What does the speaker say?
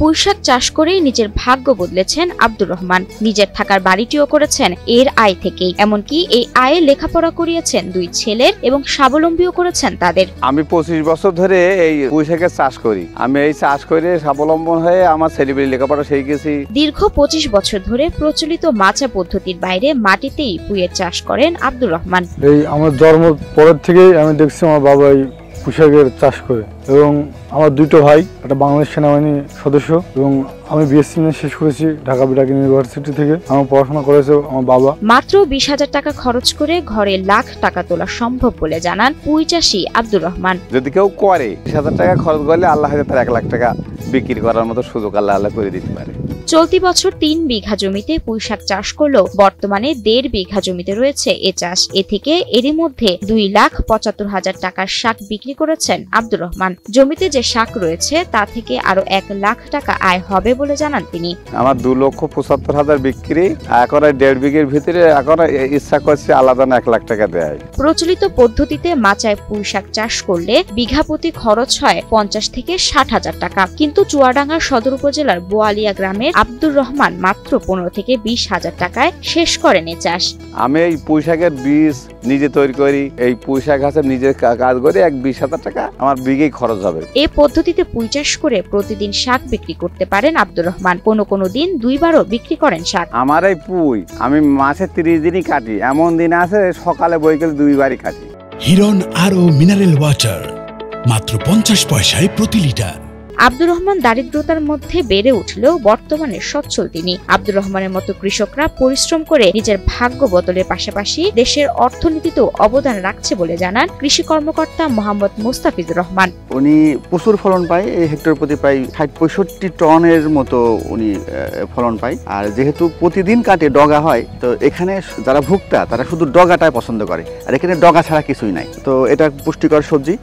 পুঁইশাক চাষ করেই নিজের ভাগ্য বদলেছেন আব্দুর রহমান। নিজের থাকার বাড়িটিও করেছেন এর আয় থেকেই। এমনকি এই আয়ে লেখাপড়া করিয়েছেন 2 ছেলের এবং স্বাবলম্বীও করেছেন তাদের। আমি 25 বছর ধরে এই পুঁইশাকের চাষ করি। আমি এই চাষ করে স্বাবলম্বন হয়ে আমার ছেলেমেয়ে লেখাপড়া শিখেছি। দীর্ঘ 25 বছর ধরে প্রচলিত মাচা পদ্ধতির বাইরে মাটিতেই পুঁইয়ের চাষ করেন আব্দুর রহমান। এই আমার জন্ম পরের থেকেই আমি দেখছি আমার বাবা এই পুঁইশাকের চাষ করে, এবং আমার 2টো ভাই, একটা বাংলাদেশ সেনাবাহিনীর সদস্য, এবং আমি বিএসসি শেষ করেছি ঢাকা বিডাক ইউনিভার্সিটি থেকে। আমার পড়াশোনা করেছে আমার বাবা। মাত্র 20,000 টাকা খরচ করে ঘরে লাখ টাকা তোলা সম্ভব বলে জানান পুঁই চাষী আব্দুর রহমান। যদি কেউ করে 20,000 টাকা খরচ করলে আল্লাহ তার 1 লাখ টাকা বিক্রি করার মতো সুযোগ আল্লাহ করে দিতে পারে। চলতি বছর 3 বিঘা জমিতে পুঁইশাক চাষ করলেও বর্তমানে 1.5 বিঘা জমিতে রয়েছে এ চাষ। এ থেকে এরই মধ্যে 2,75,000 টাকার শাক বিক্রি করেছেন আব্দুর রহমান। জমিতে যে শাক রয়েছে তা থেকে আরো 1 লাখ টাকা আয় হবে বলে জানান তিনি। আমার 2,75,000 বিক্রি, এখন 1.5 বিঘের ভিতরে এখন ইচ্ছা করছে আলাদা 1 লাখ টাকা দেয়। প্রচলিত পদ্ধতিতে মাচায় পুঁইশাক চাষ করলে বিঘা প্রতি খরচ হয় 50 থেকে 60,000 টাকা, কিন্তু চুয়াডাঙ্গা সদর উপজেলার বোয়ালিয়া গ্রামের আব্দুর রহমান মাত্র 15 থেকে 20,000 টাকায় শেষ করেন এ চাষ। আমি এই পুঁইশাকের বীজ নিজে তৈরি করি, এই পুঁইশাক গাছের নিজে কাজ করে 20,000 টাকা আমার বিঘেই খরচ হবে। এই পদ্ধতিতে পুঁই চাষ করে প্রতিদিন শাক বিক্রি করতে পারেন আব্দুর রহমান। কোনো দিন 2 বারও বিক্রি করেন শাক। আমার এই পুঁই আমি মাসে 30 দিনই কাটি, এমন দিন আছে সকালে বৈকালে 2 বারই কাটি। হিরন আরও মিনারেল ওয়াটার মাত্র 50 পয়সায় প্রতি লিটার। আব্দুর রহমান দারিদ্রতার মধ্যে বেড়ে উঠলেও বর্তমানে সচ্ছল তিনি। আব্দুর রহমানের মতো কৃষকরা পরিশ্রম করে নিজের ভাগ্য বদলের পাশাপাশি দেশের অর্থনীতিতেও অবদান রাখছে বলে জানান কৃষি কর্মকর্তা মোহাম্মদ মোস্তাফিজুর রহমান। উনি প্রচুর ফলন পায়, এই হেক্টর প্রতি প্রায় 60-65 টনের মতো উনি ফলন পায়। আর যেহেতু প্রতিদিন কাটে ডগা হয়, তো এখানে যারা ভোক্তা তারা শুধু ডগাটাই পছন্দ করে, আর এখানে ডগা ছাড়া কিছুই নাই। তো এটা পুষ্টিকর সবজি।